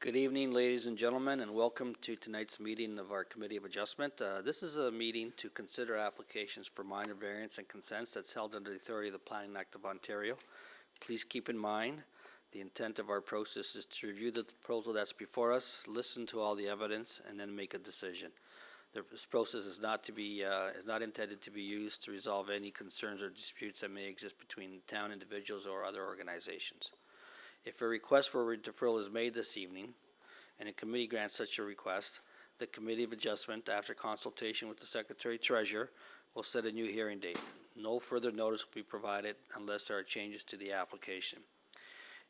Good evening, ladies and gentlemen, and welcome to tonight's meeting of our Committee of Adjustment. This is a meeting to consider applications for minor variance and consents that's held under the authority of the Planning Act of Ontario. Please keep in mind the intent of our process is to review the proposal that's before us, listen to all the evidence, and then make a decision. This process is not intended to be used to resolve any concerns or disputes that may exist between town individuals or other organizations. If a request for deferral is made this evening, and a committee grants such a request, the Committee of Adjustment, after consultation with the Secretary-Treasurer, will set a new hearing date. No further notice will be provided unless there are changes to the application.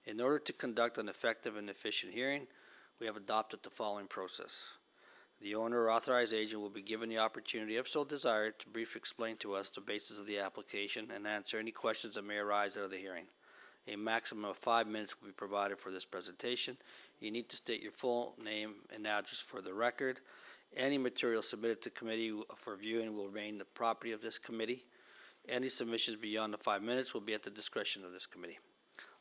In order to conduct an effective and efficient hearing, we have adopted the following process. The owner or authorized agent will be given the opportunity, if so desired, to briefly explain to us the basis of the application and answer any questions that may arise out of the hearing. A maximum of 5 minutes will be provided for this presentation. You need to state your full name and address for the record. Any material submitted to committee for viewing will remain the property of this committee. Any submissions beyond the 5 minutes will be at the discretion of this committee.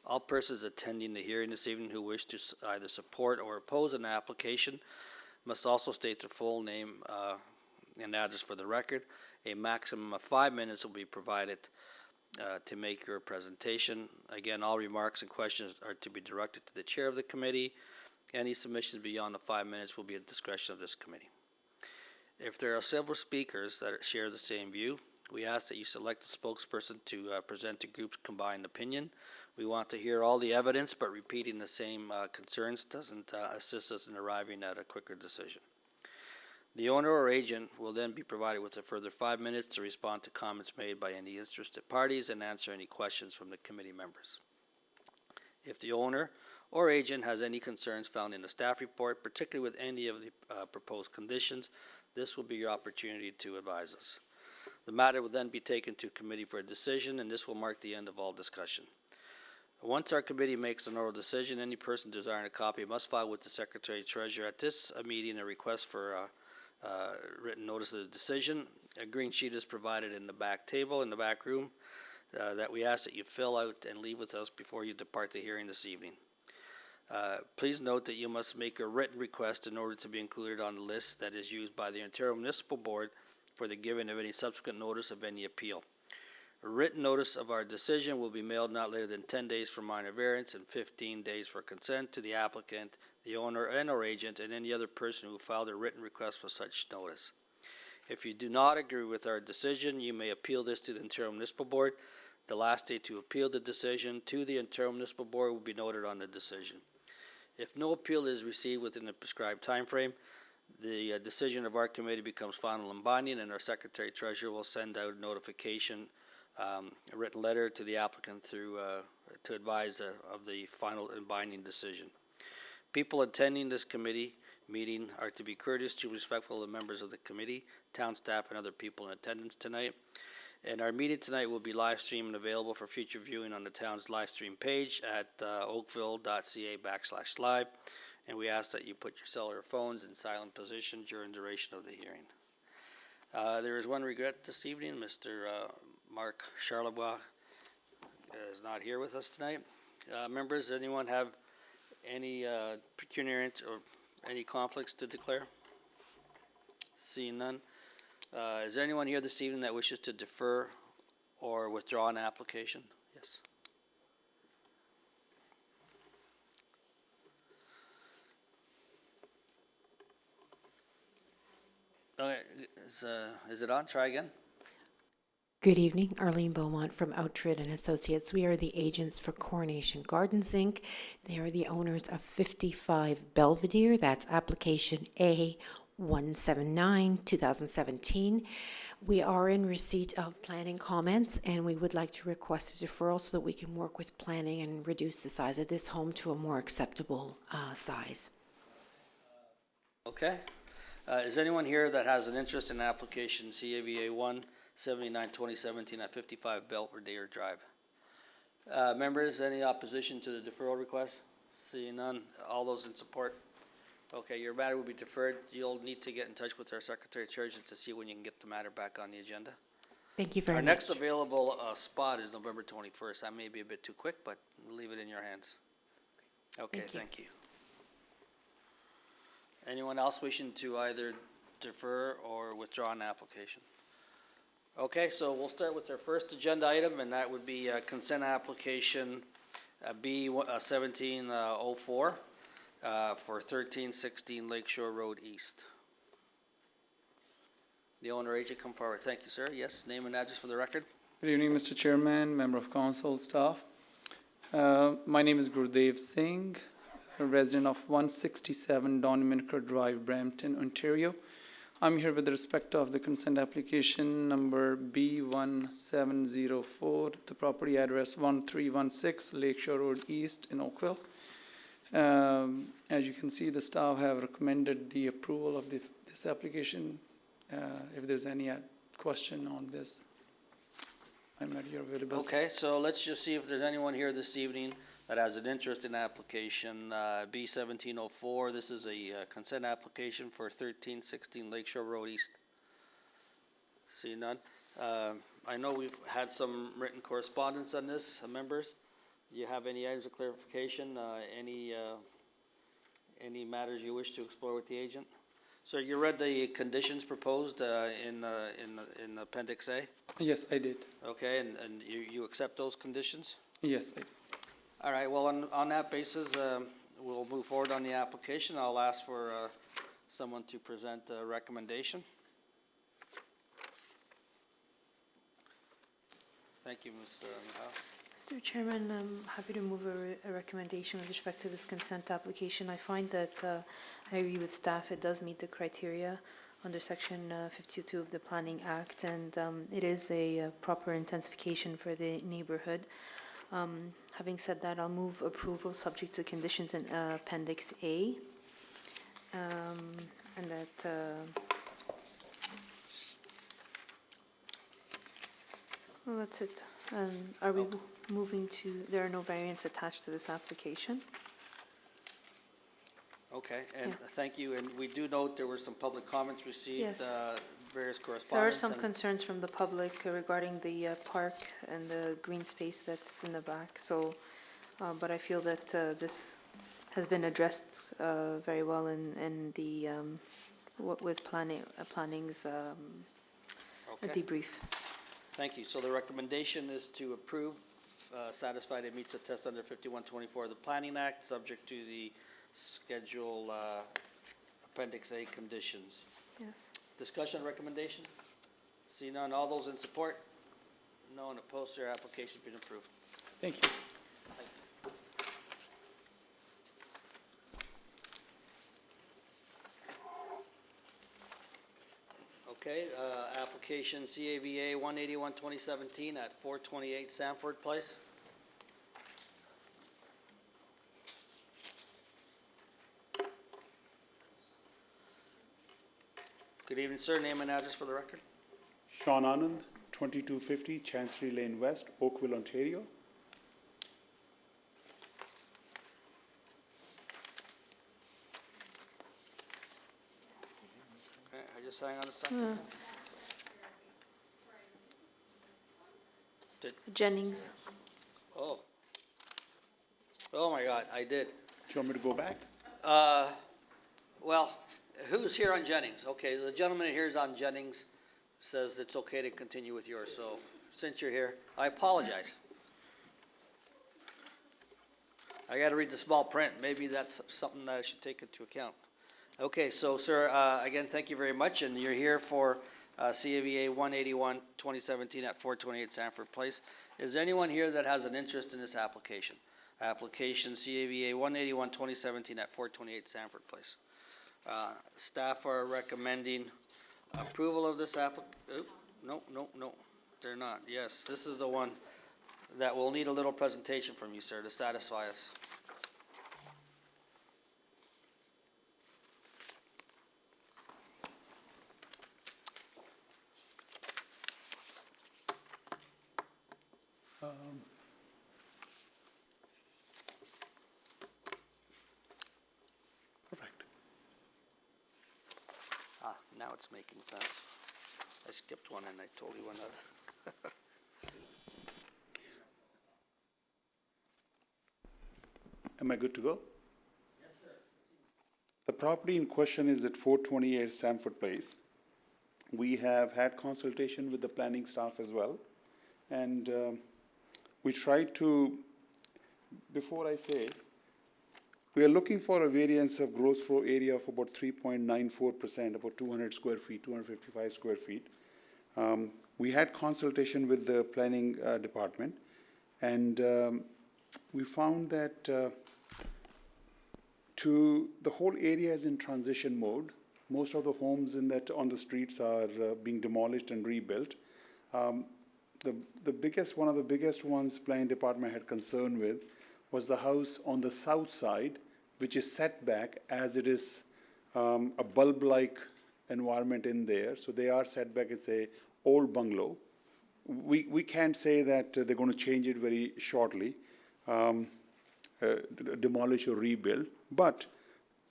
All persons attending the hearing this evening who wish to either support or oppose an application must also state their full name and address for the record. A maximum of 5 minutes will be provided to make your presentation. Again, all remarks and questions are to be directed to the chair of the committee. Any submissions beyond the 5 minutes will be at the discretion of this committee. If there are several speakers that share the same view, we ask that you select a spokesperson to present the group's combined opinion. We want to hear all the evidence, but repeating the same concerns doesn't assist us in arriving at a quicker decision. The owner or agent will then be provided with a further 5 minutes to respond to comments made by any interested parties and answer any questions from the committee members. If the owner or agent has any concerns found in the staff report, particularly with any of the proposed conditions, this will be your opportunity to advise us. The matter will then be taken to committee for a decision, and this will mark the end of all discussion. Once our committee makes an oral decision, any person desiring a copy must file with the Secretary-Treasurer at this meeting a request for written notice of the decision. A green sheet is provided in the back table in the back room that we ask that you fill out and leave with us before you depart the hearing this evening. Please note that you must make a written request in order to be included on the list that is used by the Ontario Municipal Board for the giving of any subsequent notice of any appeal. A written notice of our decision will be mailed not later than 10 days for minor variance and 15 days for consent to the applicant, the owner and/or agent, and any other person who filed a written request for such notice. If you do not agree with our decision, you may appeal this to the Ontario Municipal Board. The last day to appeal the decision to the Ontario Municipal Board will be noted on the decision. If no appeal is received within the prescribed time frame, the decision of our committee becomes final and binding, and our Secretary-Treasurer will send out a notification, a written letter to the applicant to advise of the final and binding decision. People attending this committee meeting are to be courteous to respectful of the members of the committee, town staff, and other people in attendance tonight. And our meeting tonight will be live streamed and available for future viewing on the town's live stream page at oakville.ca/live. And we ask that you put your cellular phones in silent position during the duration of the hearing. There is one regret this evening. Mr. Mark Charlebois is not here with us tonight. Members, does anyone have any pecuniary or any conflicts to declare? Seeing none. Is there anyone here this evening that wishes to defer or withdraw an application? Yes. Okay, is it on? Try again. Good evening, Arlene Beaumont from Outred and Associates. We are the agents for Coronation Gardens, Inc. They are the owners of 55 Belvedere. That's application A179, 2017. We are in receipt of planning comments, and we would like to request a deferral so that we can work with planning and reduce the size of this home to a more acceptable size. Okay. Is anyone here that has an interest in application CAVA 179-2017 at 55 Belvedere Drive? Members, any opposition to the deferral request? Seeing none, all those in support? Okay, your matter will be deferred. You'll need to get in touch with our Secretary-Treasurer to see when you can get the matter back on the agenda. Thank you very much. Our next available spot is November 21st. That may be a bit too quick, but we'll leave it in your hands. Okay, thank you. Anyone else wishing to either defer or withdraw an application? Okay, so we'll start with our first agenda item, and that would be consent application B 1704 for 1316 Lakeshore Road East. The owner agent, come forward. Thank you, sir. Yes, name and address for the record. Good evening, Mr. Chairman, member of council, staff. My name is Gurdev Singh, a resident of 167 Dominica Drive, Brampton, Ontario. I'm here with respect of the consent application number B1704, the property address 1316 Lakeshore Road East in Oakville. As you can see, the staff have recommended the approval of this application. If there's any question on this, I'm at your availability. Okay, so let's just see if there's anyone here this evening that has an interest in application B 1704. This is a consent application for 1316 Lakeshore Road East. See none. I know we've had some written correspondence on this, members. Do you have any items of clarification? Any matters you wish to explore with the agent? So you read the conditions proposed in Appendix A? Yes, I did. Okay, and you accept those conditions? Yes, I did. All right, well, on that basis, we'll move forward on the application. I'll ask for someone to present a recommendation. Thank you, Ms. Mihal. Mr. Chairman, I'm happy to move a recommendation with respect to this consent application. I find that I agree with staff. It does meet the criteria under Section 52 of the Planning Act, and it is a proper intensification for the neighborhood. Having said that, I'll move approval subject to conditions in Appendix A, and that well, that's it. Are we moving to, there are no variants attached to this application? Okay, and Yeah. thank you. And we do note there were some public comments received, Yes. Various correspondence. There are some and- concerns from the public regarding the park and the green space that's in the back, so, but I feel that this has been addressed very well in the, with planning's Okay. debrief. Thank you. So the recommendation is to approve, satisfied it meets the test under 5124 of the Planning Act, subject to the Schedule Appendix A conditions. Yes. Discussion recommendation? See none. All those in support? No one opposed. Their application's been approved. Thank you. Okay, application CAVA 181-2017 at 428 Sanford Place. Good evening, sir. Name and address for the record. Sean Anand, 2250 Chancery Lane West, Oakville, Ontario. Okay, just hang on a second. Jennings. Oh. Oh my God, I did. Do you want me to go back? Well, who's here on Jennings? Okay, the gentleman here is on Jennings, says it's okay to continue with yours, so since you're here, I apologize. I gotta read the small print, maybe that's something that I should take into account. Okay, so sir, again, thank you very much, and you're here for CAVA 181-2017 at 428 Sanford Place. Is there anyone here that has an interest in this application? Application CAVA 181-2017 at 428 Sanford Place. Staff are recommending approval of this no, they're not. Yes, this is the one that will need a little presentation from you, sir, to satisfy us. Perfect. Now it's making sense. I skipped one and I told you one other. Am I good to go? Yes, sir. The property in question is at 428 Sanford Place. We have had consultation with the planning staff as well. And we tried to, before I say, we are looking for a variance of gross floor area of about 3.94%, about 200 square feet, 255 square feet. We had consultation with the planning department, and we found that the whole area is in transition mode. Most of the homes on the streets are being demolished and rebuilt. One of the biggest ones planning department had concern with was the house on the south side, which is set back as it is a bulb-like environment in there. So they are set back. It's a old bungalow. We can't say that they're going to change it very shortly, demolish or rebuild. But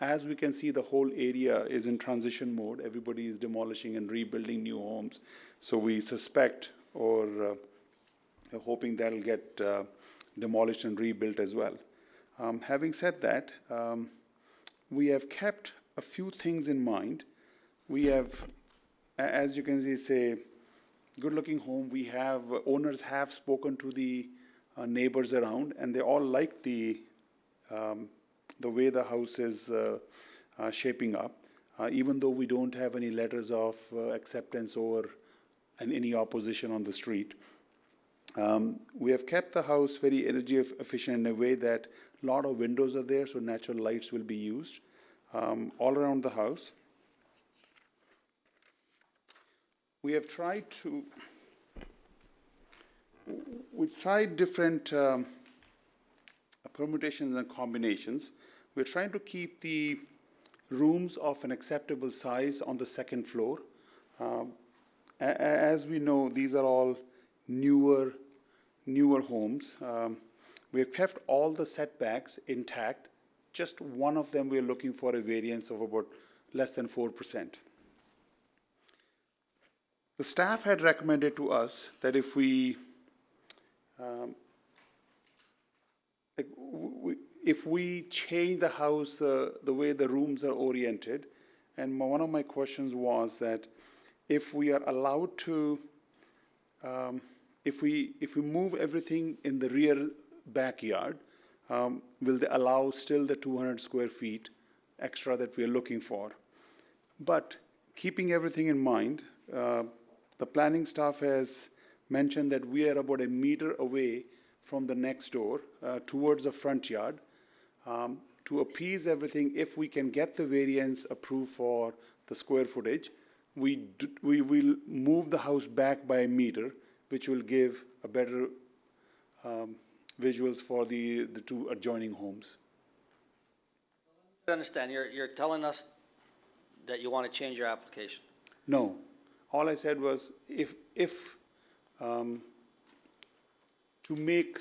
as we can see, the whole area is in transition mode. Everybody is demolishing and rebuilding new homes. So we suspect or hoping that'll get demolished and rebuilt as well. Having said that, we have kept a few things in mind. We have, as you can see, it's a good-looking home. We have, owners have spoken to the neighbors around, and they all like the way the house is shaping up, even though we don't have any letters of acceptance or any opposition on the street. We have kept the house very energy efficient in a way that a lot of windows are there, so natural lights will be used all around the house. We have tried different permutations and combinations. We're trying to keep the rooms of an acceptable size on the second floor. As we know, these are all newer homes. We have kept all the setbacks intact. Just one of them we are looking for a variance of about less than 4%. The staff had recommended to us that if we change the house the way the rooms are oriented, and one of my questions was that if we are allowed to, if we move everything in the rear backyard, will they allow still the 200 square feet extra that we are looking for? But keeping everything in mind, the planning staff has mentioned that we are about a meter away from the next door towards the front yard. To appease everything, if we can get the variance approved for the square footage, we will move the house back by a meter, which will give a better visuals for the two adjoining homes. I understand, you're telling us that you want to change your application. No, all I said was if to make,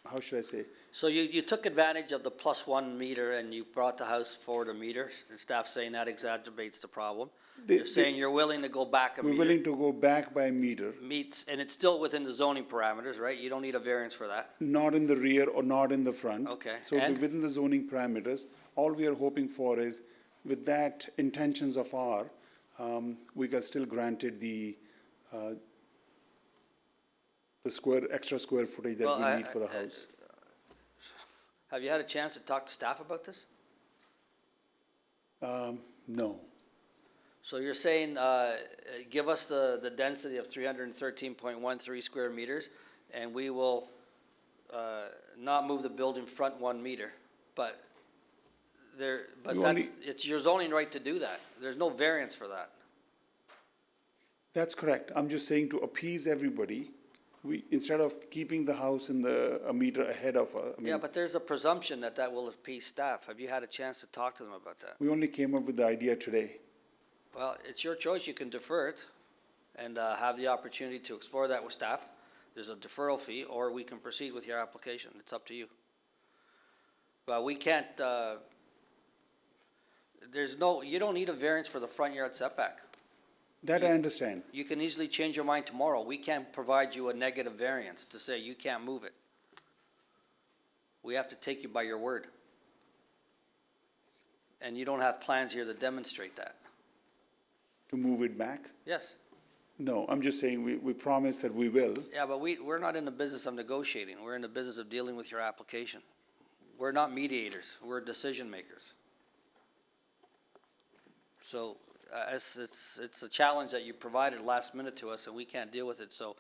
how should I say? So you took advantage of the +1 meter and you brought the house forward a meter, and staff saying that exacerbates the problem. You're saying you're willing to go back a meter. We're willing to go back by a meter. And it's still within the zoning parameters, right? You don't need a variance for that. Not in the rear or not in the front. Okay, So and? within the zoning parameters, all we are hoping for is, with that intentions of our, we can still granted the extra square footage that we need for the house. Have you had a chance to talk to staff about this? No. So you're saying, give us the density of 313.13 square meters, and we will not move the building front 1 meter, but it's your zoning right to do that. There's no variance for that. That's correct. I'm just saying to appease everybody, instead of keeping the house in a meter ahead of us. Yeah, but there's a presumption that will appease staff. Have you had a chance to talk to them about that? We only came up with the idea today. Well, it's your choice. You can defer it and have the opportunity to explore that with staff. There's a deferral fee, or we can proceed with your application. It's up to you. But we can't, you don't need a variance for the front yard setback. That I understand. You can easily change your mind tomorrow. We can't provide you a negative variance to say you can't move it. We have to take you by your word. And you don't have plans here to demonstrate that? To move it back? Yes. No, I'm just saying we promise that we will. Yeah, but we're not in the business of negotiating. We're in the business of dealing with your application. We're not mediators. We're decision makers. So it's a challenge that you provided last minute to us, and we can't deal with it. So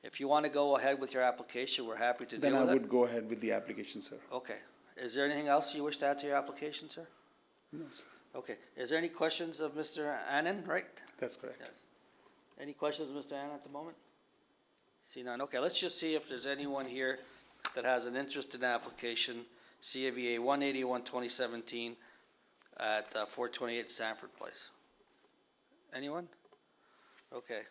if you want to go ahead with your application, we're happy to Then deal I with it. would go ahead with the application, sir. Okay. Is there anything else you wish to add to your application, sir? No, sir. Okay. Is there any questions of Mr. Annan, right? That's correct. Yes. Any questions of Mr. Annan at the moment? See none. Okay, let's just see if there's anyone here that has an interest in the application, CABA 181 2017 at 428 Sanford Place. Anyone? Okay.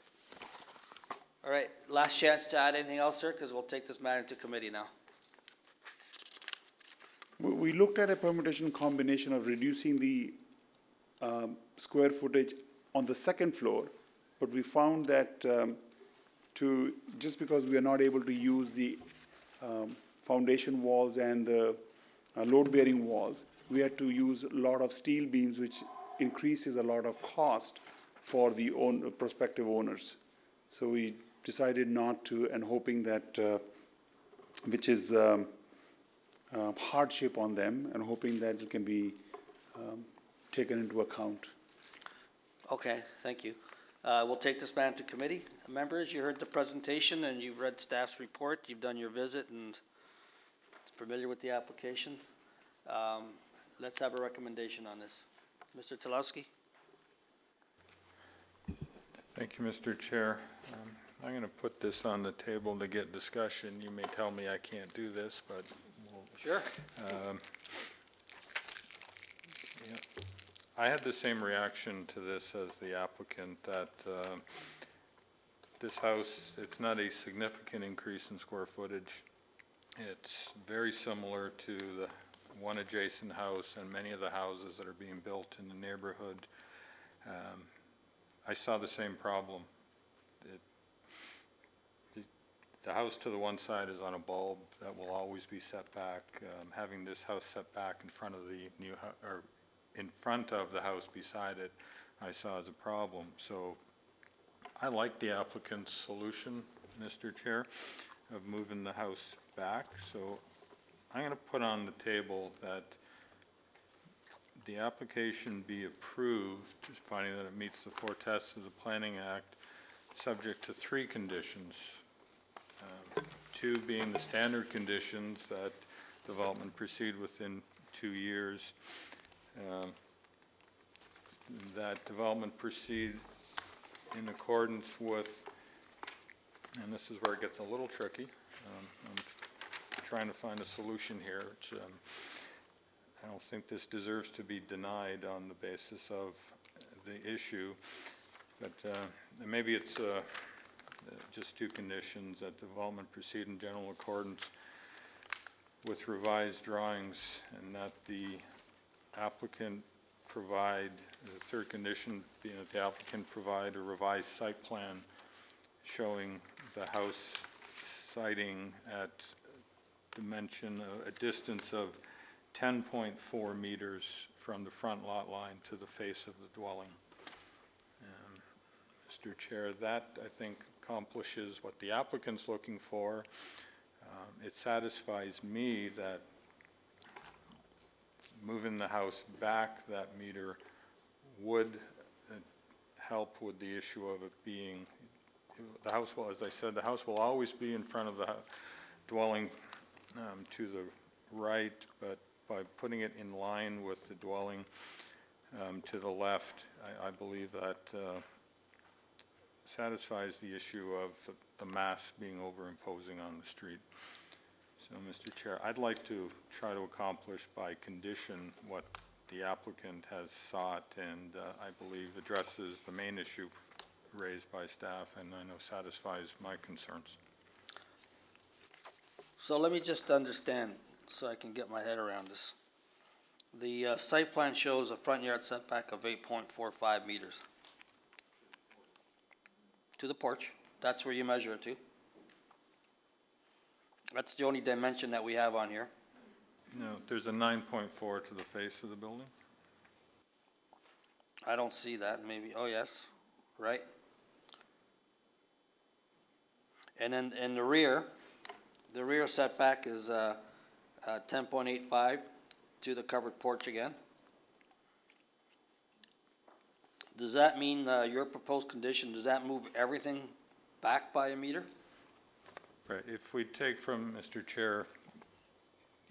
All right, last chance to add anything else, sir, because we'll take this matter into committee now. We looked at a permutation combination of reducing the square footage on the second floor, but we found that just because we are not able to use the foundation walls and the load-bearing walls, we had to use a lot of steel beams, which increases a lot of cost for the prospective owners. So we decided not to, and hoping that, which is hardship on them, and hoping that it can be taken into account. Okay, thank you. We'll take this matter to committee. Members, you heard the presentation and you've read staff's report, you've done your visit and familiar with the application. Let's have a recommendation on this. Mr. Telawski? Thank you, Mr. Chair. I'm going to put this on the table to get discussion. You may tell me I can't do this, but we'll. Sure. Yeah. I had the same reaction to this as the applicant, that this house, it's not a significant increase in square footage. It's very similar to the one adjacent house and many of the houses that are being built in the neighborhood. I saw the same problem. The house to the one side is on a bulb that will always be set back. Having this house set back in front of the new or in front of the house beside it, I saw as a problem. So I like the applicant's solution, Mr. Chair, of moving the house back. So I'm going to put on the table that the application be approved, finding that it meets the 4 tests of the Planning Act, subject to 3 conditions. 2 being the standard conditions, that development proceed within 2 years, that development proceed in accordance with, and this is where it gets a little tricky. I'm trying to find a solution here, which I don't think this deserves to be denied on the basis of the issue, but maybe it's just 2 conditions: that development proceed in general accordance with revised drawings, and that the applicant provide, the 3rd condition being that the applicant provide a revised site plan showing the house siting at dimension, a distance of 10.4 meters from the front lot line to the face of the dwelling. Mr. Chair, that I think accomplishes what the applicant's looking for. It satisfies me that moving the house back that meter would help with the issue of it being, the house will, as I said, the house will always be in front of the dwelling to the right, but by putting it in line with the dwelling to the left, I believe that satisfies the issue of the mass being overimposing on the street. So, Mr. Chair, I'd like to try to accomplish by condition what the applicant has sought, and I believe addresses the main issue raised by staff, and I know satisfies my concerns. So let me just understand, so I can get my head around this. The site plan shows a front yard setback of 8.45 meters to the porch. That's where you measure it to. That's the only dimension that we have on here. No, there's a 9.4 to the face of the building. I don't see that, maybe, oh, yes, right? And then in the rear setback is 10.85 to the covered porch again. Does that mean your proposed condition, does that move everything back by a meter? Right, if we take from, Mr. Chair,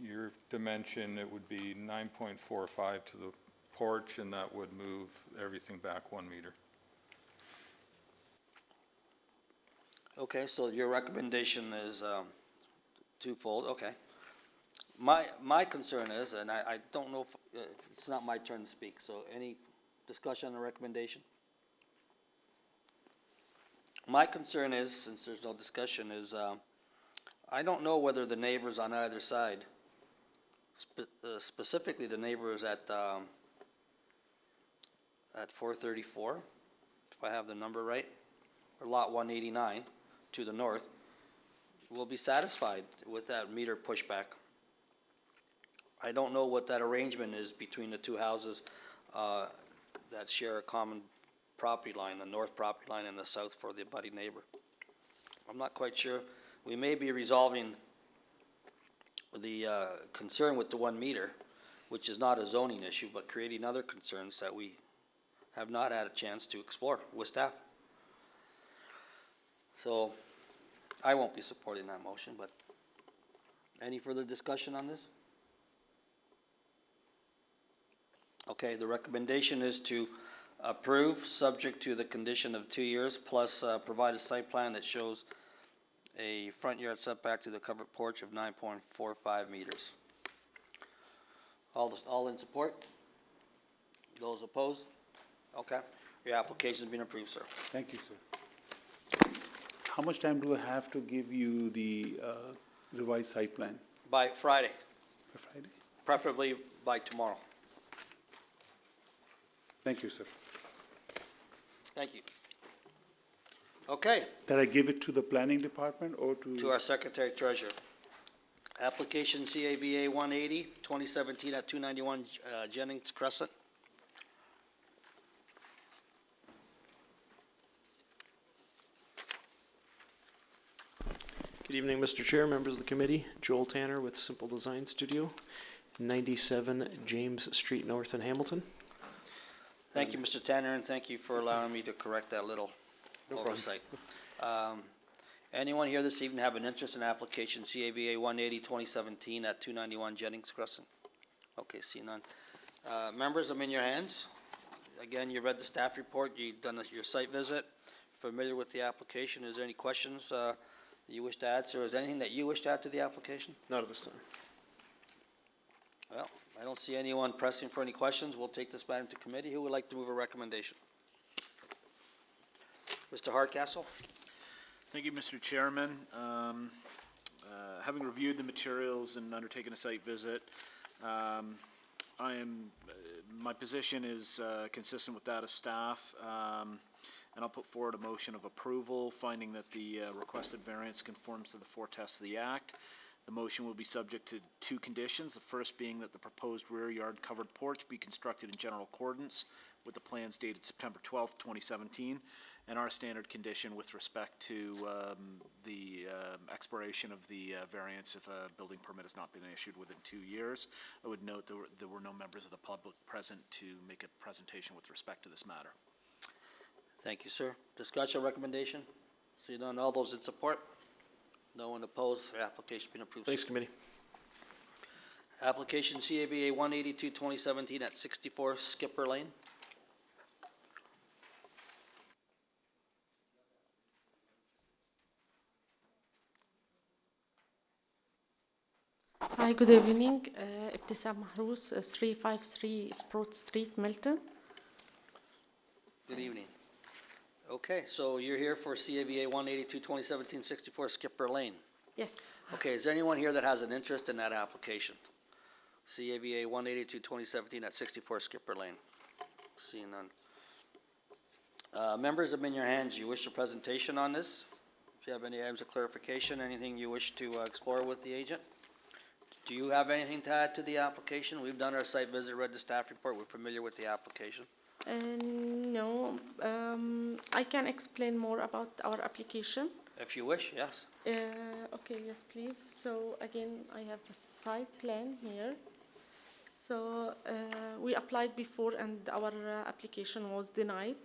your dimension, it would be 9.45 to the porch, and that would move everything back 1 meter. Okay, so your recommendation is twofold, okay. My concern is, and I don't know if, it's not my turn to speak, so any discussion on the recommendation? My concern is, since there's no discussion, is I don't know whether the neighbors on either side, specifically the neighbors at 434, if I have the number right, or lot 189 to the north, will be satisfied with that meter pushback. I don't know what that arrangement is between the two houses that share a common property line, the north property line and the south for the abutting neighbor. I'm not quite sure. We may be resolving the concern with the 1 meter, which is not a zoning issue, but creating other concerns that we have not had a chance to explore with staff. So I won't be supporting that motion, but any further discussion on this? Okay, the recommendation is to approve, subject to the condition of 2 years, plus provide a site plan that shows a front yard setback to the covered porch of 9.45 meters. All in support? Those opposed? Okay, your application's been approved, sir. Thank you, sir. How much time do I have to give you the revised site plan? By Friday, By Friday? preferably by tomorrow. Thank you, sir. Thank you. Okay, Did I give it to the planning department or to our Secretary Treasurer. Application CABA 180, 2017 at 291 Jennings Crescent. Good evening, Mr. Chair, members of the committee. Joel Tanner with Simple Design Studio, 97 James Street North in Hamilton. Thank you, Mr. Tanner, and thank you for allowing me to correct that little oversight. Anyone here this evening have an interest in application CABA 180, 2017 at 291 Jennings Crescent? Okay, see none. Members, I'm in your hands. Again, you read the staff report, you've done your site visit, familiar with the application. Is there any questions you wish to add, sir? Is there anything that you wish to add to the application? Not at this time. Well, I don't see anyone pressing for any questions. We'll take this matter to committee. Who would like to move a recommendation? Mr. Hardcastle? Thank you, Mr. Chairman. Having reviewed the materials and undertaken a site visit, my position is consistent with that of staff, and I'll put forward a motion of approval, finding that the requested variance conforms to the 4 tests of the Act. The motion will be subject to 2 conditions, the first being that the proposed rear yard covered porch be constructed in general accordance with the plans dated September 12th, 2017, and our standard condition with respect to the expiration of the variance if a building permit has not been issued within 2 years. I would note there were no members of the public present to make a presentation with respect to this matter. Thank you, sir. Discussion recommendation? See none. All those in support? No one opposed. The application been approved. Thanks, committee. Application CABA 182, 2017 at 64 Skipper Lane. Hi, good evening. Ibtisam Mahrous, 353 Sprout Street, Milton. Good evening. Okay, so you're here for CABA 182, 2017, 64 Skipper Lane. Yes. Okay, is there anyone here that has an interest in that application? CABA 182, 2017 at 64 Skipper Lane. Seeing none. Members, I'm in your hands. You wish a presentation on this? If you have any items of clarification, anything you wish to explore with the agent? Do you have anything to add to the application? We've done our site visit, read the staff report. We're familiar with the application. No, I can explain more about our application. If you wish, yes. Okay, yes, please. So again, I have a site plan here. So we applied before and our application was denied.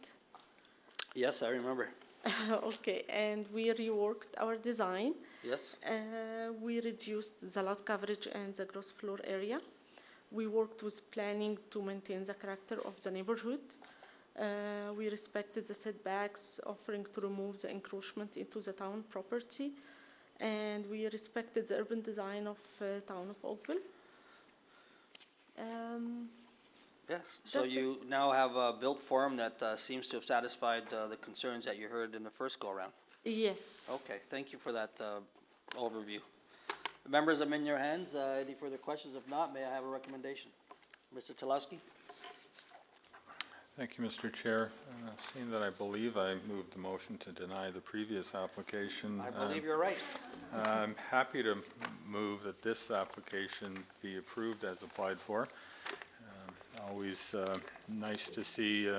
Yes, I remember. Okay, and we reworked our design. Yes. We reduced the lot coverage and the gross floor area. We worked with planning to maintain the character of the neighborhood. We respected the setbacks, offering to remove the encroachment into the town property. And we respected the urban design of town of Oakville. Yes. So That's it. you now have a built form that seems to have satisfied the concerns that you heard in the first go-around. Yes. Okay, thank you for that overview. Members, I'm in your hands. Any further questions? If not, may I have a recommendation? Mr. Telawski? Thank you, Mr. Chair. Seeing that I believe I moved the motion to deny the previous application. I believe you're right. I'm happy to move that this application be approved as applied for. Always nice to see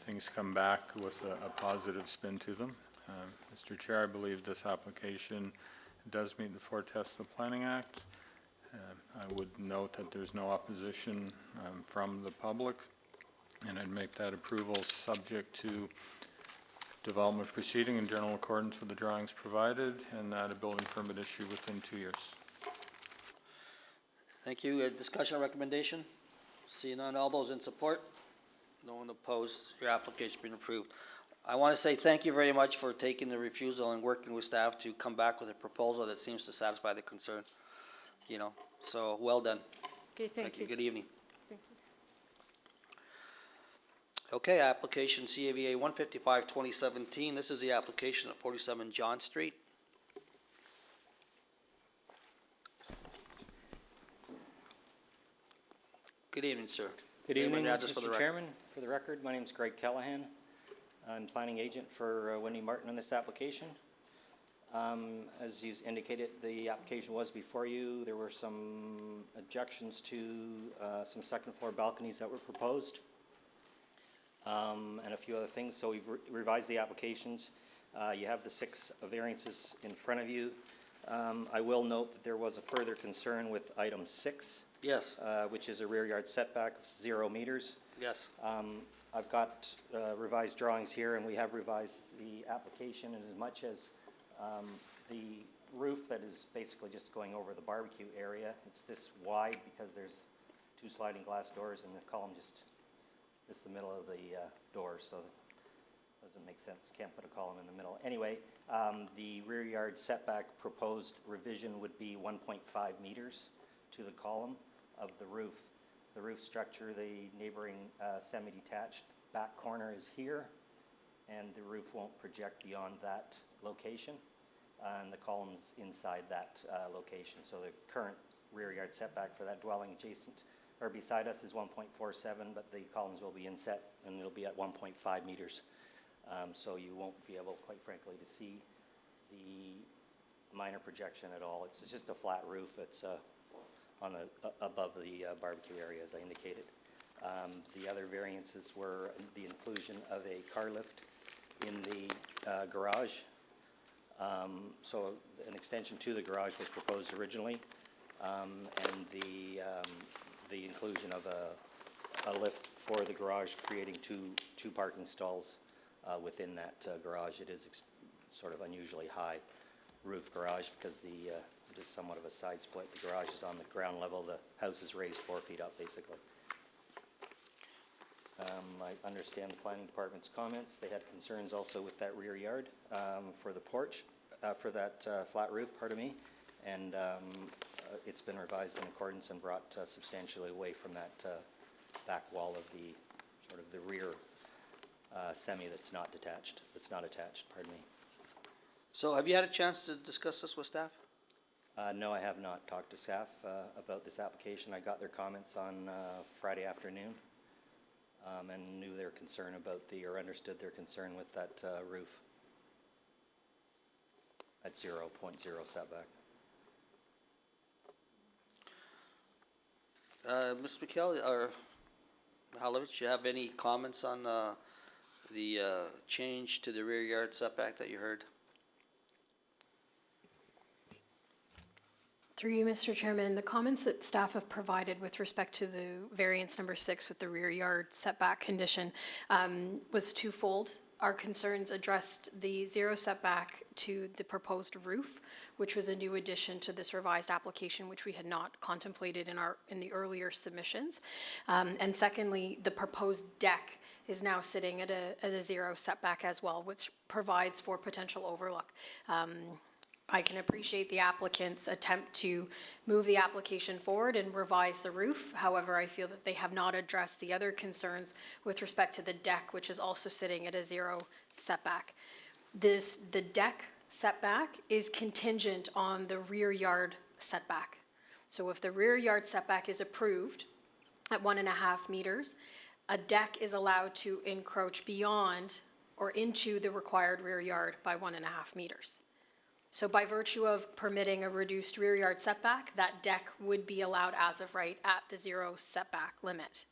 things come back with a positive spin to them. Mr. Chair, I believe this application does meet the four tests of the Planning Act. I would note that there's no opposition from the public, and I'd make that approval subject to development proceeding in general accordance with the drawings provided, and that a building permit issue within 2 years. Thank you. Discussion or recommendation? Seeing none, all those in support? No one opposed. Your application's been approved. I want to say thank you very much for taking the refusal and working with staff to come back with a proposal that seems to satisfy the concern. You know, so well done. Okay, thank you. Good evening. Thank you. Okay, application CAVA 155-2017. This is the application at 47 John Street. Good evening, sir. Good Name and evening, address for the Mr. record. Chairman. For the record, my name is Greg Callahan. I'm planning agent for Wendy Martin on this application. As you indicated, the application was before you. There were some objections to some second floor balconies that were proposed and a few other things. So we've revised the applications. You have the 6 variances in front of you. I will note that there was a further concern with item 6. Yes, Which is a rear yard setback of 0 meters. yes. I've got revised drawings here, and we have revised the application in as much as the roof that is basically just going over the barbecue area. It's this wide because there's 2 sliding glass doors, and the column just the middle of the door, so it doesn't make sense. Can't put a column in the middle. Anyway, the rear yard setback proposed revision would be 1.5 meters to the column of the roof. The roof structure, the neighboring semi-detached back corner is here, and the roof won't project beyond that location, and the column's inside that location. So the current rear yard setback for that dwelling adjacent or beside us is 1.47, but the columns will be inset, and it'll be at 1.5 meters. So you won't be able, quite frankly, to see the minor projection at all. It's just a flat roof. It's on the above the barbecue area, as I indicated. The other variances were the inclusion of a car lift in the garage. So an extension to the garage was proposed originally, and the inclusion of a lift for the garage, creating two parking stalls within that garage. It is sort of unusually high roof garage because it is somewhat of a side split. The garage is on the ground level. The house is raised 4 feet up, basically. I understand the planning department's comments. They had concerns also with that rear yard for the porch, for that flat roof, pardon me, and it's been revised in accordance and brought substantially away from that back wall of the sort of the rear semi that's not detached. That's not attached, pardon me. So have you had a chance to discuss this with staff? No, I have not talked to staff about this application. I got their comments on Friday afternoon and knew their concern about or understood their concern with that roof at 0.0 setback. Ms. McKell, or Mihaljevic, you have any comments on the change to the rear yard setback that you heard? Through you, Mr. Chairman, the comments that staff have provided with respect to the variance number 6 with the rear yard setback condition was twofold. Our concerns addressed the 0 setback to the proposed roof, which was a new addition to this revised application, which we had not contemplated in the earlier submissions. And secondly, the proposed deck is now sitting at a 0 setback as well, which provides for potential overlook. I can appreciate the applicant's attempt to move the application forward and revise the roof. However, I feel that they have not addressed the other concerns with respect to the deck, which is also sitting at a 0 setback. The deck setback is contingent on the rear yard setback. So if the rear yard setback is approved at 1.5 meters, a deck is allowed to encroach beyond or into the required rear yard by 1.5 meters. So by virtue of permitting a reduced rear yard setback, that deck would be allowed as of right at the 0 setback limit.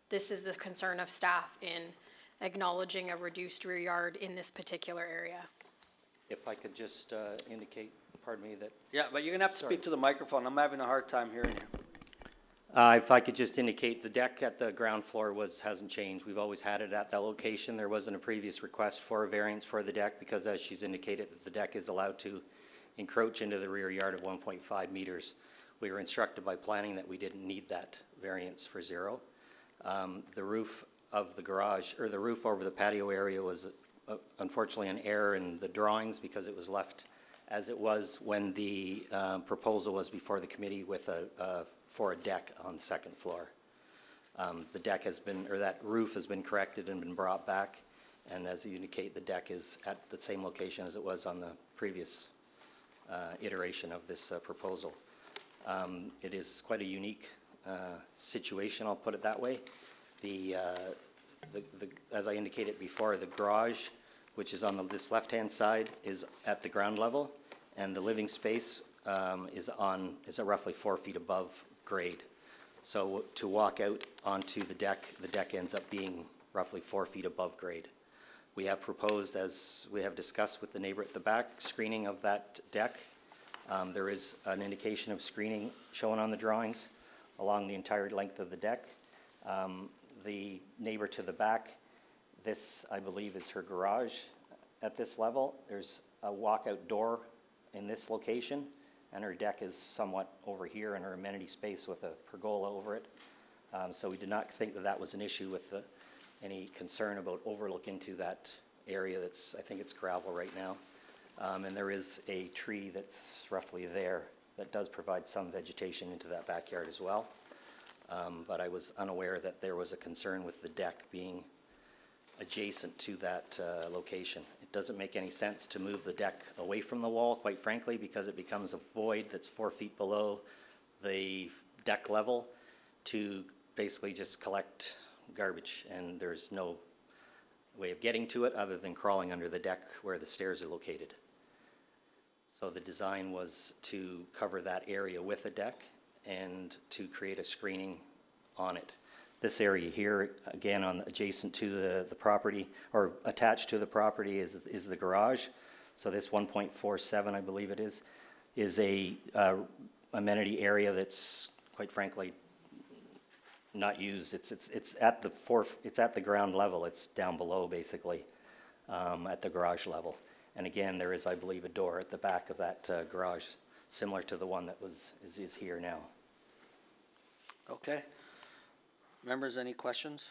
This is the concern of staff in acknowledging a reduced rear yard in this particular area. If I could just indicate, pardon me, that Yeah, but you're gonna have to speak to the microphone. I'm having a hard time hearing you. if I could just indicate, the deck at the ground floor hasn't changed. We've always had it at that location. There wasn't a previous request for a variance for the deck because, as she's indicated, that the deck is allowed to encroach into the rear yard of 1.5 meters. We were instructed by planning that we didn't need that variance for 0. The roof of the garage, or the roof over the patio area, was unfortunately an error in the drawings because it was left as it was when the proposal was before the committee with for a deck on the second floor. The deck has been, or that roof has been corrected and been brought back, and as you indicate, the deck is at the same location as it was on the previous iteration of this proposal. It is quite a unique situation, I'll put it that way. As I indicated before, the garage, which is on this left-hand side, is at the ground level, and the living space is at roughly 4 feet above grade. So to walk out onto the deck ends up being roughly 4 feet above grade. We have proposed, as we have discussed with the neighbor at the back, screening of that deck. There is an indication of screening shown on the drawings along the entire length of the deck. The neighbor to the back, this, I believe, is her garage at this level. There's a walkout door in this location, and her deck is somewhat over here in her amenity space with a pergola over it. So we did not think that was an issue with any concern about overlook into that area. I think it's gravel right now. And there is a tree that's roughly there that does provide some vegetation into that backyard as well. But I was unaware that there was a concern with the deck being adjacent to that location. It doesn't make any sense to move the deck away from the wall, quite frankly, because it becomes a void that's 4 feet below the deck level to basically just collect garbage, and there's no way of getting to it other than crawling under the deck where the stairs are located. So the design was to cover that area with a deck and to create a screening on it. This area here, again, adjacent to the property, or attached to the property, is the garage. So this 1.47, I believe it is a amenity area that's, quite frankly, not used. It's at the ground level. It's down below, basically, at the garage level. And again, there is, I believe, a door at the back of that garage, similar to the one that is here now. Okay. Members, any questions?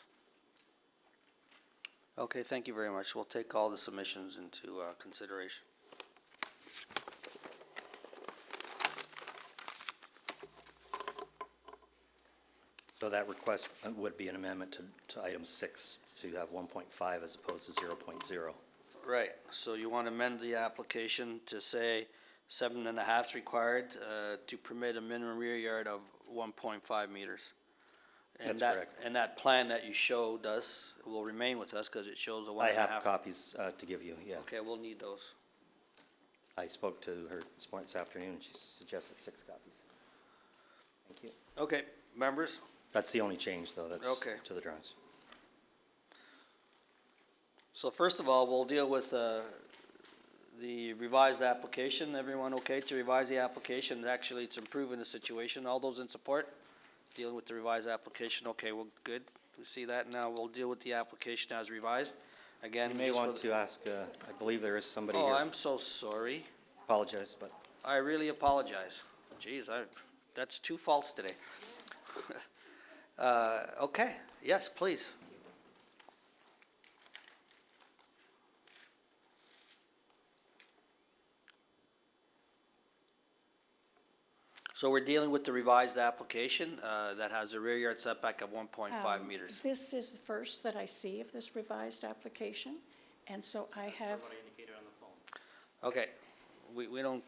Okay, thank you very much. We'll take all the submissions into consideration. So that request would be an amendment to item 6 to have 1.5 as opposed to 0.0. Right, so you want to amend the application to say 7.5 is required to permit a minimum rear yard of 1.5 meters. And That's correct. And that plan that you showed us will remain with us because it shows a 1.5. I have copies to give you, yeah. Okay, we'll need those. I spoke to her this afternoon, and she suggested 6 copies. Thank you. Okay, members, That's the only change, though, that's Okay. to the drawings. So first of all, we'll deal with the revised application. Everyone okay to revise the application? Actually, it's improving the situation. All those in support? Dealing with the revised application, okay, well, good. We see that now. We'll deal with the application as revised. Again, You may just for want the- to ask, I believe there is somebody Oh, here. I'm so sorry. Apologize, but I really apologize. Geez, that's two faults today. Okay, yes, please. So we're dealing with the revised application that has a rear yard setback of 1.5 meters. This is the first that I see of this revised application, and so I have, Okay, we don't,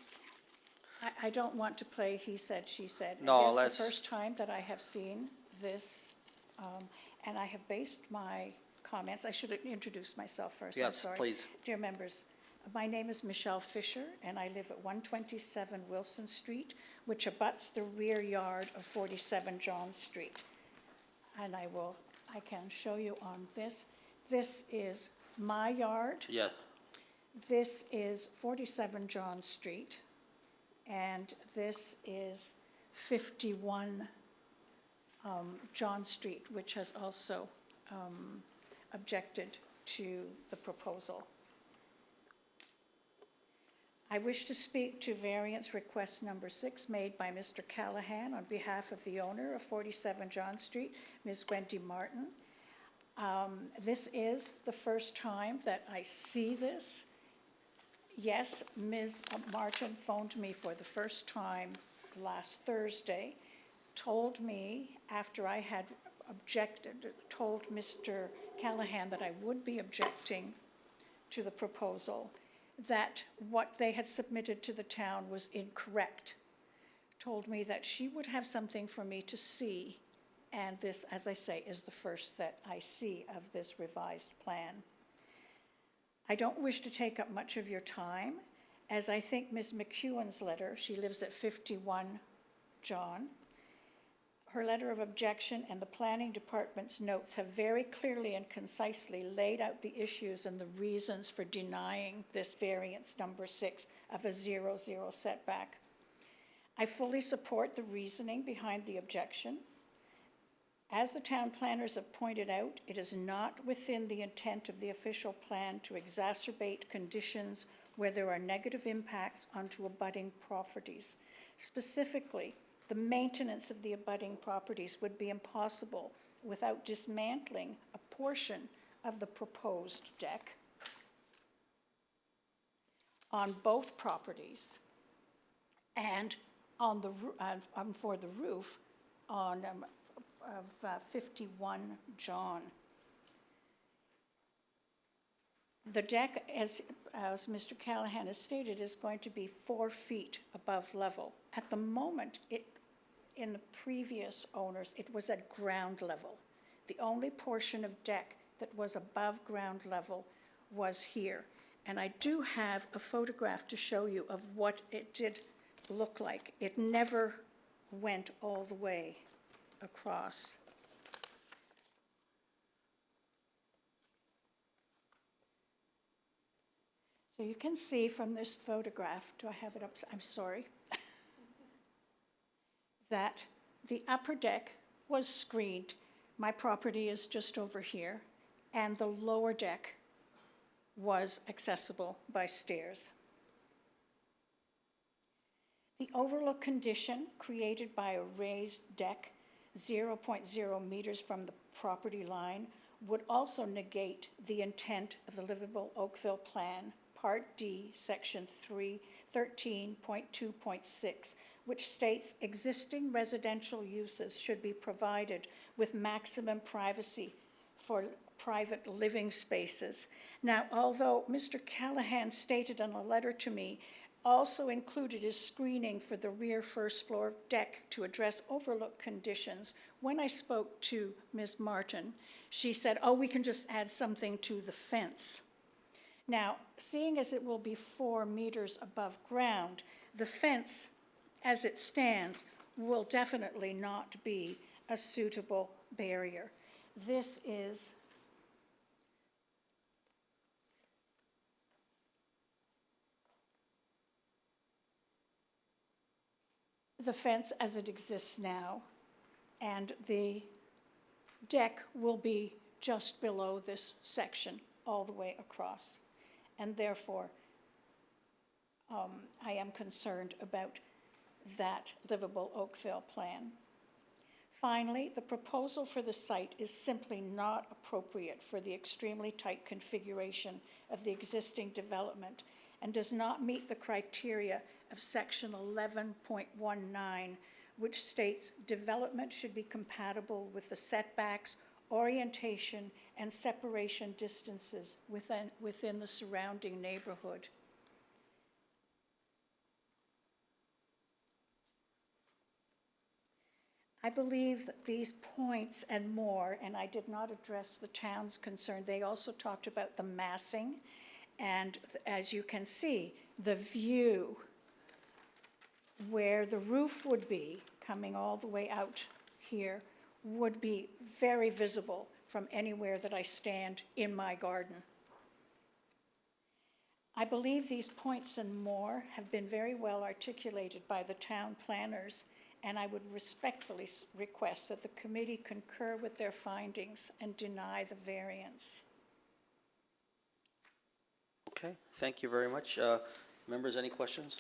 I don't want to play he said, she said. No, It is let's- the first time that I have seen this, and I have based my comments, I should introduce myself first, I'm Yes, sorry. please. Dear members, my name is Michelle Fisher, and I live at 127 Wilson Street, which abuts the rear yard of 47 John Street. And I can show you on this. This is my yard. yeah, This is 47 John Street, and this is 51 John Street, which has also objected to the proposal. I wish to speak to variance request number 6 made by Mr. Callahan on behalf of the owner of 47 John Street, Ms. Wendy Martin. This is the first time that I see this. Yes, Ms. Martin phoned me for the first time last Thursday, told me after I had objected, told Mr. Callahan that I would be objecting to the proposal, that what they had submitted to the town was incorrect. Told me that she would have something for me to see, and this, as I say, is the first that I see of this revised plan. I don't wish to take up much of your time, as I think Ms. McEwen's letter, she lives at 51 John, her letter of objection and the planning department's notes have very clearly and concisely laid out the issues and the reasons for denying this variance number 6 of a 0-0 setback. I fully support the reasoning behind the objection. As the town planners have pointed out, it is not within the intent of the official plan to exacerbate conditions where there are negative impacts onto abutting properties. Specifically, the maintenance of the abutting properties would be impossible without dismantling a portion of the proposed deck on both properties and on the for the roof on 51 John. The deck, as Mr. Callahan has stated, is going to be 4 feet above level. At the moment, in the previous owners, it was at ground level. The only portion of deck that was above ground level was here. And I do have a photograph to show you of what it did look like. It never went all the way across. So you can see from this photograph, do I have it up? I'm sorry. That the upper deck was screened. My property is just over here, and the lower deck was accessible by stairs. The overlook condition created by a raised deck 0.0 meters from the property line would also negate the intent of the Livable Oakville Plan, Part D, Section 13.2.6, which states existing residential uses should be provided with maximum privacy for private living spaces. Now, although Mr. Callahan stated in a letter to me, also included is screening for the rear first floor deck to address overlook conditions. When I spoke to Ms. Martin, she said, oh, we can just add something to the fence. Now, seeing as it will be 4 meters above ground, the fence, as it stands, will definitely not be a suitable barrier. This is the fence as it exists now, and the deck will be just below this section all the way across. And therefore, I am concerned about that livable Oakville plan. Finally, the proposal for the site is simply not appropriate for the extremely tight configuration of the existing development and does not meet the criteria of section 11.19, which states development should be compatible with the setbacks, orientation, and separation distances within the surrounding neighborhood. I believe that these points and more, and I did not address the town's concern, they also talked about the massing, and as you can see, the view where the roof would be coming all the way out here would be very visible from anywhere that I stand in my garden. I believe these points and more have been very well articulated by the town planners, and I would respectfully request that the committee concur with their findings and deny the variance. Okay, thank you very much. Members, any questions?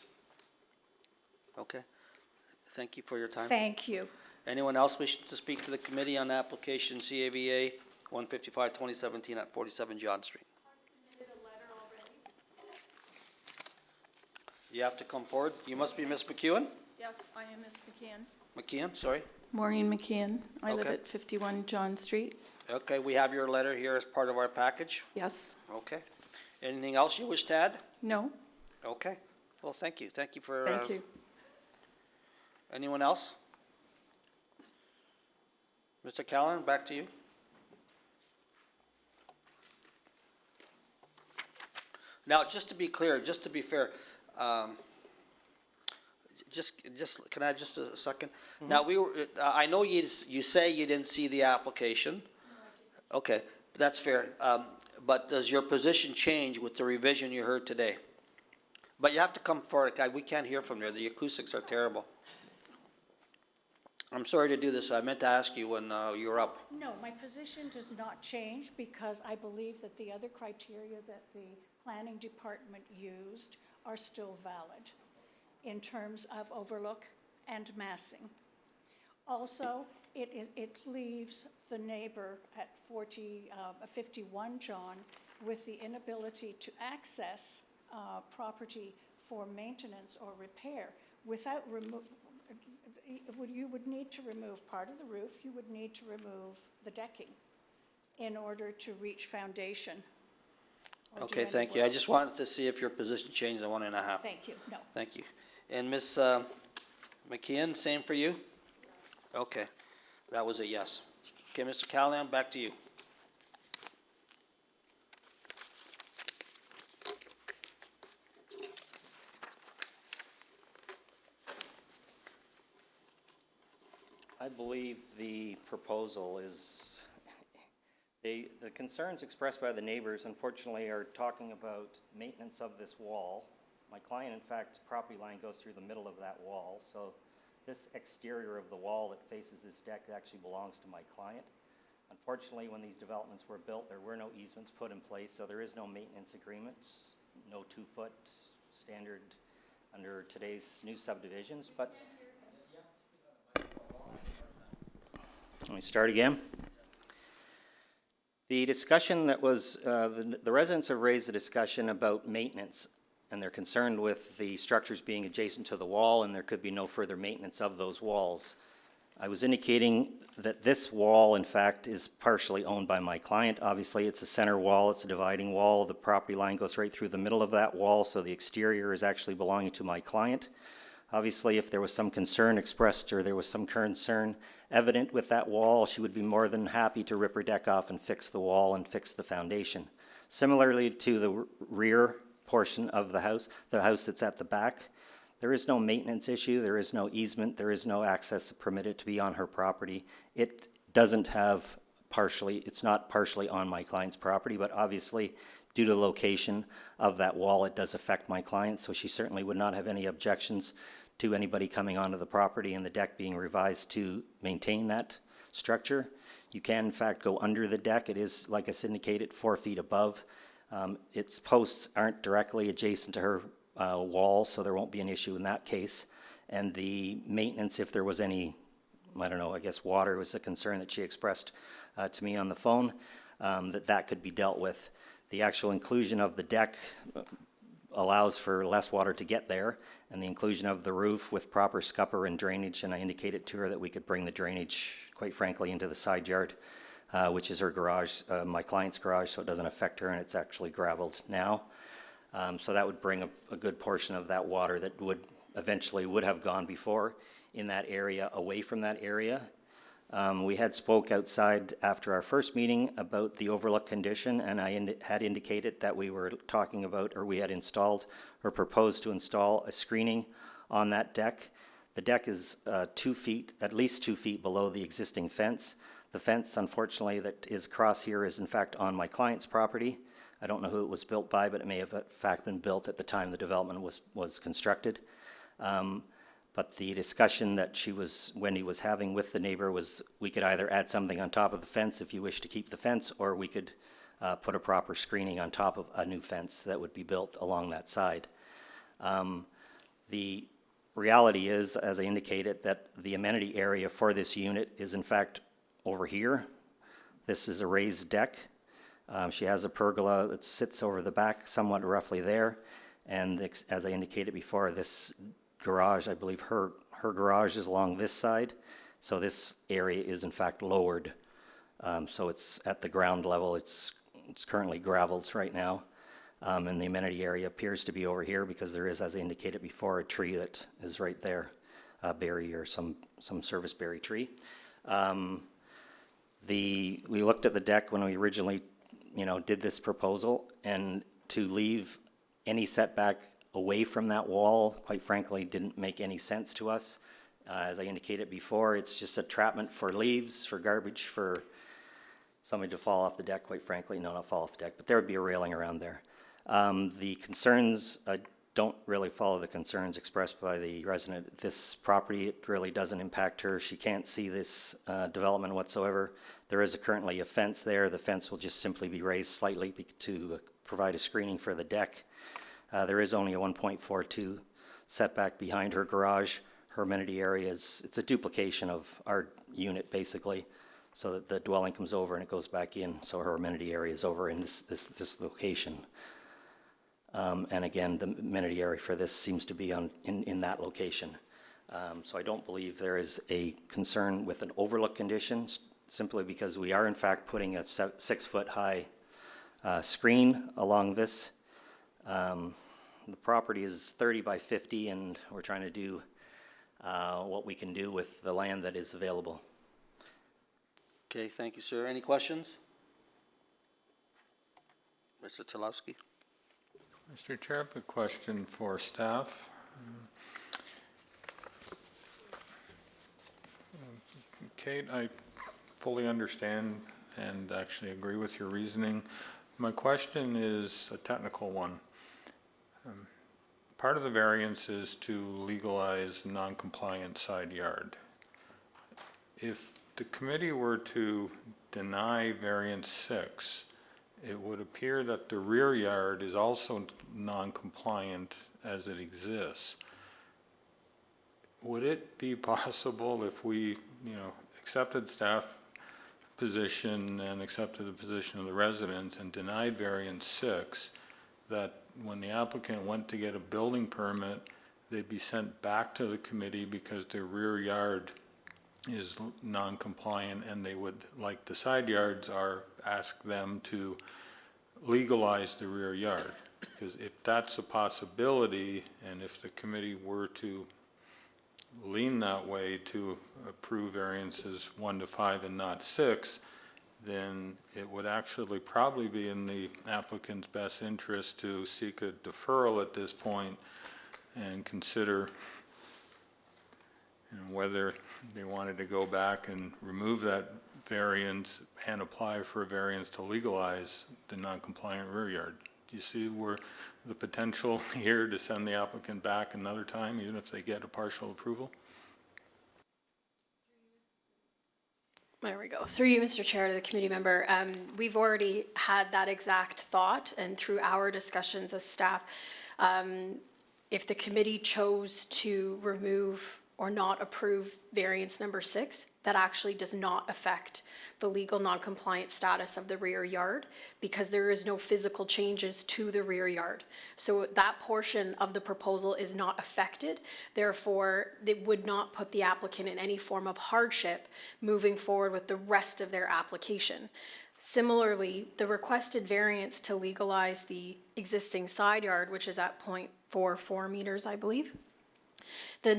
Okay, thank you for your time. Thank you. Anyone else wishing to speak to the committee on application CAVA 155-2017 at 47 John Street? You have to come forward. You must be Ms. McEwen? Yes, I am Ms. McKeon. McKeon, sorry. Maureen McKeon. I live Okay. at 51 John Street. Okay, we have your letter here as part of our package. Yes. Okay. Anything else you wish to add? No. Okay. Well, thank you. Thank you for. Thank you. Anyone else? Mr. Callan, back to you. Now, just to be clear, just to be fair, can I just a second? Now, we were, I know you say you didn't see the application. Okay, that's fair. But does your position change with the revision you heard today? But you have to come forward. We can't hear from there. The acoustics are terrible. I'm sorry to do this. I meant to ask you when you were up. No, my position does not change because I believe that the other criteria that the planning department used are still valid in terms of overlook and massing. Also, it leaves the neighbor at 51 John with the inability to access property for maintenance or repair without you would need to remove part of the roof, you would need to remove the decking in order to reach foundation. Okay, thank you. I just wanted to see if your position changed in 1.5. Thank you, no. Thank you. And Ms. McKeon, same for you? Okay, that was a yes. Okay, Mr. Callahan, back to you. I believe the proposal is, the concerns expressed by the neighbors unfortunately are talking about maintenance of this wall. My client, in fact, property line goes through the middle of that wall, so this exterior of the wall that faces this deck actually belongs to my client. Unfortunately, when these developments were built, there were no easements put in place, so there is no maintenance agreements, no 2-foot standard under today's new subdivisions, but let me start again. The discussion that was, the residents have raised a discussion about maintenance, and they're concerned with the structures being adjacent to the wall, and there could be no further maintenance of those walls. I was indicating that this wall, in fact, is partially owned by my client. Obviously, it's a center wall, it's a dividing wall. The property line goes right through the middle of that wall, so the exterior is actually belonging to my client. Obviously, if there was some concern expressed or there was some concern evident with that wall, she would be more than happy to rip her deck off and fix the wall and fix the foundation. Similarly to the rear portion of the house that's at the back, There is no maintenance issue, there is no easement, there is no access permitted to be on her property. It doesn't have it's not partially on my client's property, but obviously due to the location of that wall, it does affect my client, so she certainly would not have any objections to anybody coming onto the property and the deck being revised to maintain that structure. You can in fact go under the deck. It is, like I indicated, 4 feet above. Its posts aren't directly adjacent to her wall, so there won't be an issue in that case. And the maintenance, if there was any, I don't know, I guess water was a concern that she expressed to me on the phone, that could be dealt with. The actual inclusion of the deck allows for less water to get there, and the inclusion of the roof with proper scupper and drainage, and I indicated to her that we could bring the drainage, quite frankly, into the side yard, which is her garage, my client's garage, so it doesn't affect her, and it's actually graveled now. So that would bring a good portion of that water that eventually would have gone before in that area away from that area. We had spoke outside after our first meeting about the overlook condition, and I had indicated that we were talking about, or we had installed or proposed to install a screening on that deck. The deck is 2 feet, at least 2 feet below the existing fence. The fence, unfortunately, that is across here is in fact on my client's property. I don't know who it was built by, but it may have in fact been built at the time the development was constructed. But the discussion that Wendy was having with the neighbor was we could either add something on top of the fence if you wish to keep the fence, or we could put a proper screening on top of a new fence that would be built along that side. The reality is, as I indicated, that the amenity area for this unit is in fact over here. This is a raised deck. She has a pergola that sits over the back, somewhat roughly there. And as I indicated before, this garage, I believe her garage is along this side. So this area is in fact lowered. So it's at the ground level. It's currently graveled right now. And the amenity area appears to be over here because there is, as I indicated before, a tree that is right there, a berry or some service berry tree. We looked at the deck when we originally, did this proposal, and to leave any setback away from that wall, quite frankly, didn't make any sense to us. As I indicated before, it's just a trapment for leaves, for garbage, for somebody to fall off the deck, quite frankly. No, not fall off the deck, but there would be a railing around there. The concerns, don't really follow the concerns expressed by the resident. This property, it really doesn't impact her. She can't see this development whatsoever. There is currently a fence there. The fence will just simply be raised slightly to provide a screening for the deck. There is only a 1.42 setback behind her garage. Her amenity area it's a duplication of our unit basically, so that the dwelling comes over and it goes back in, so her amenity area is over in this location. And again, the amenity area for this seems to be in that location. So I don't believe there is a concern with an overlook condition, simply because we are in fact putting a 6-foot high screen along this. The property is 30 by 50, and we're trying to do what we can do with the land that is available. Okay, thank you, sir. Any questions? Mr. Telawski? Mr. Chair, I have a question for staff. Kate, I fully understand and actually agree with your reasoning. My question is a technical one. Part of the variance is to legalize non-compliant side yard. If the committee were to deny variance 6, it would appear that the rear yard is also non-compliant as it exists. Would it be possible if we, accepted staff position and accepted the position of the residents and denied variance 6, that when the applicant went to get a building permit, they'd be sent back to the committee because their rear yard is non-compliant, and they would, like the side yards are, ask them to legalize the rear yard? Because if that's a possibility, and if the committee were to lean that way to approve variances 1 to 5 and not 6, then it would actually probably be in the applicant's best interest to seek a deferral at this point and consider whether they wanted to go back and remove that variance and apply for a variance to legalize the non-compliant rear yard. Do you see where the potential here to send the applicant back another time, even if they get a partial approval? There we go. Through you, Mr. Chair, to the committee member, we've already had that exact thought, and through our discussions as staff, if the committee chose to remove or not approve variance number 6, that actually does not affect the legal non-compliant status of the rear yard because there is no physical changes to the rear yard. So that portion of the proposal is not affected. Therefore, it would not put the applicant in any form of hardship moving forward with the rest of their application. Similarly, the requested variance to legalize the existing side yard, which is at 0.44 meters, I believe, the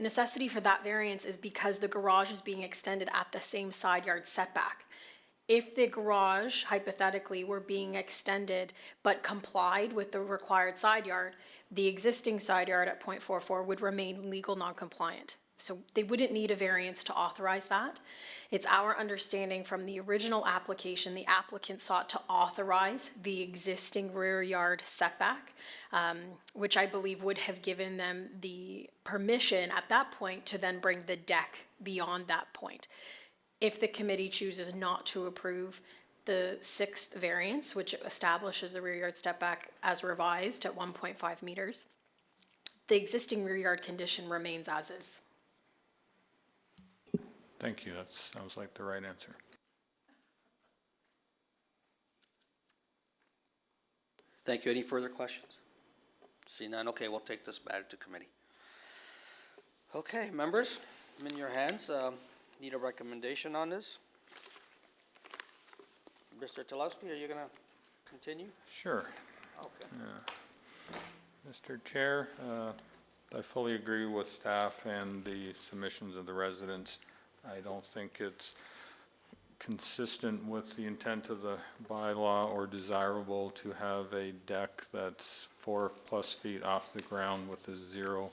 necessity for that variance is because the garage is being extended at the same side yard setback. If the garage, hypothetically, were being extended but complied with the required side yard, the existing side yard at 0.44 would remain legal non-compliant. So they wouldn't need a variance to authorize that. It's our understanding from the original application, the applicant sought to authorize the existing rear yard setback, which I believe would have given them the permission at that point to then bring the deck beyond that point. If the committee chooses not to approve the 6th variance, which establishes the rear yard setback as revised at 1.5 meters, the existing rear yard condition remains as is. Thank you. That sounds like the right answer. Thank you. Any further questions? See none? Okay, we'll take this matter to committee. Okay, members, I'm in your hands. Need a recommendation on this? Mr. Telawski, are you going to continue? Sure. Okay. Mr. Chair, I fully agree with staff and the submissions of the residents. I don't think it's consistent with the intent of the bylaw or desirable to have a deck that's 4+ feet off the ground with a 0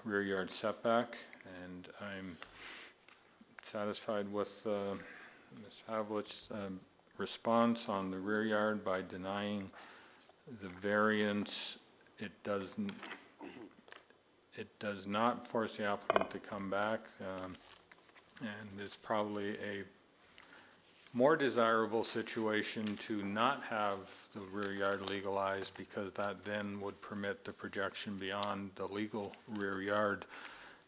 rear yard setback. And I'm satisfied with Ms. Havlich's response on the rear yard by denying the variance. It does not force the applicant to come back, and is probably a more desirable situation to not have the rear yard legalized, because that then would permit the projection beyond the legal rear yard.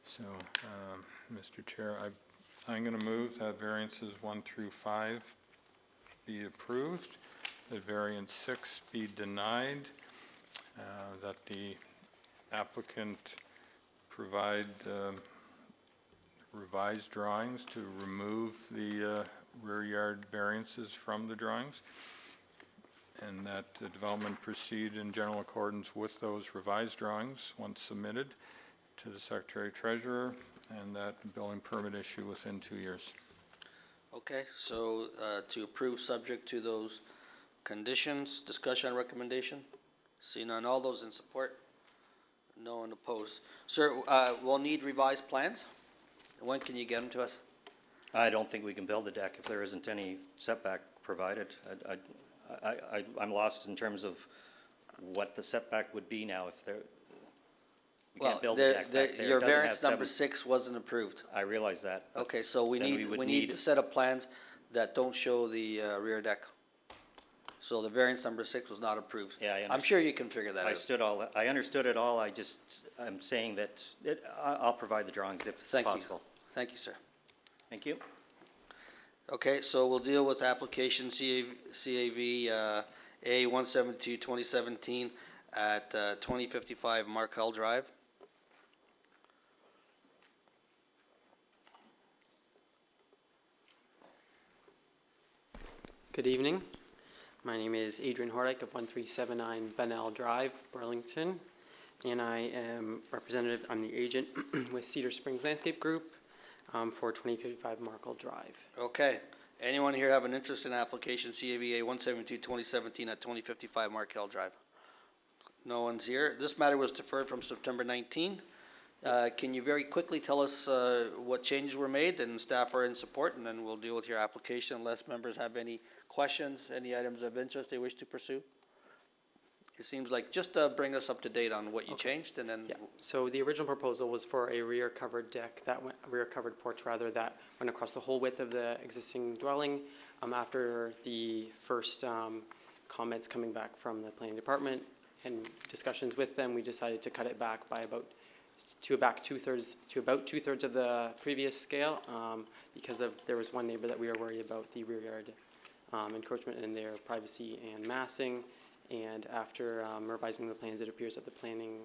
So, Mr. Chair, I'm going to move that variances 1 through 5 be approved, that variance 6 be denied, that the applicant provide revised drawings to remove the rear yard variances from the drawings, and that the development proceed in general accordance with those revised drawings once submitted to the Secretary Treasurer, and that the building permit issue within 2 years. Okay, so to approve subject to those conditions, discussion on recommendation? See none. All those in support? No one opposed. Sir, we'll need revised plans. When can you get them to us? I don't think we can build the deck if there isn't any setback provided. I'm lost in terms of what the setback would be now if there. We can't build the deck back there. Your It doesn't variance have number 6 wasn't approved. I realize that. Okay, so we then need, we need to set up plans that don't show the rear deck. So the variance number 6 was not approved. Yeah, I I'm understand. sure you can figure that out. I understood it all. I'm saying that I'll provide the drawings if it's possible. Thank you, sir. Thank you. Okay, so we'll deal with application CAV A172 2017 at 2055 Markel Drive. Good evening. My name is Adrian Hordyke of 1379 Bunnell Drive, Burlington, and I am representative, I'm the agent with Cedar Springs Landscape Group for 2055 Markel Drive. Okay. Anyone here have an interest in application CAVA 172 2017 at 2055 Markel Drive? No one's here. This matter was deferred from September 19. Can you very quickly tell us what changes were made, and staff are in support, and then we'll deal with your application unless members have any questions, any items of interest they wish to pursue? It seems like, just bring us up to date on what you changed, and then. Yeah, so the original proposal was for a rear covered deck, rear covered porch rather, that went across the whole width of the existing dwelling. After the first comments coming back from the planning department and discussions with them, we decided to cut it back by about two-thirds of the previous scale, because there was one neighbor that we were worried about the rear yard encroachment in their privacy and massing. And after revising the plans, it appears that the planning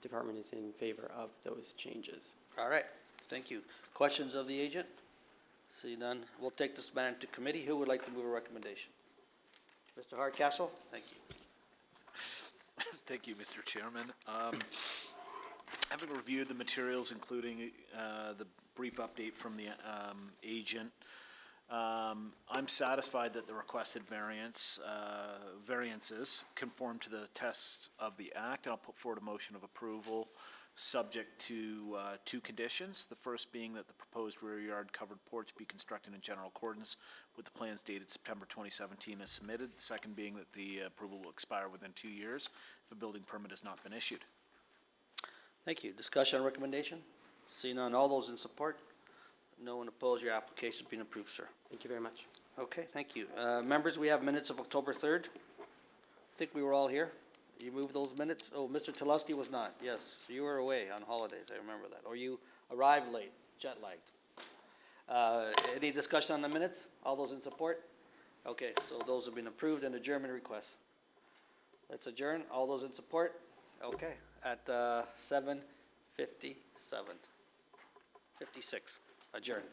department is in favor of those changes. All right, thank you. Questions of the agent? See none. We'll take this matter to committee. Who would like to move a recommendation? Mr. Hardcastle? Thank you. Thank you, Mr. Chairman. Having reviewed the materials, including the brief update from the agent, I'm satisfied that the requested variances conform to the tests of the Act, and I'll put forward a motion of approval subject to two conditions. The first being that the proposed rear yard covered porch be constructed in general accordance with the plans dated September 2017 as submitted. The second being that the approval will expire within 2 years if a building permit has not been issued. Thank you. Discussion on recommendation? See none. All those in support? No one opposed. Your application has been approved, sir. Thank you very much. Okay, thank you. Members, we have minutes of October 3rd. I think we were all here. You moved those minutes? Oh, Mr. Telawski was not. Yes, you were away on holidays. I remember that. Or you arrived late, jet lagged. Any discussion on the minutes? All those in support? Okay, so those have been approved. And adjournment request. Let's adjourn. All those in support? Okay, at 7:56. Adjourn.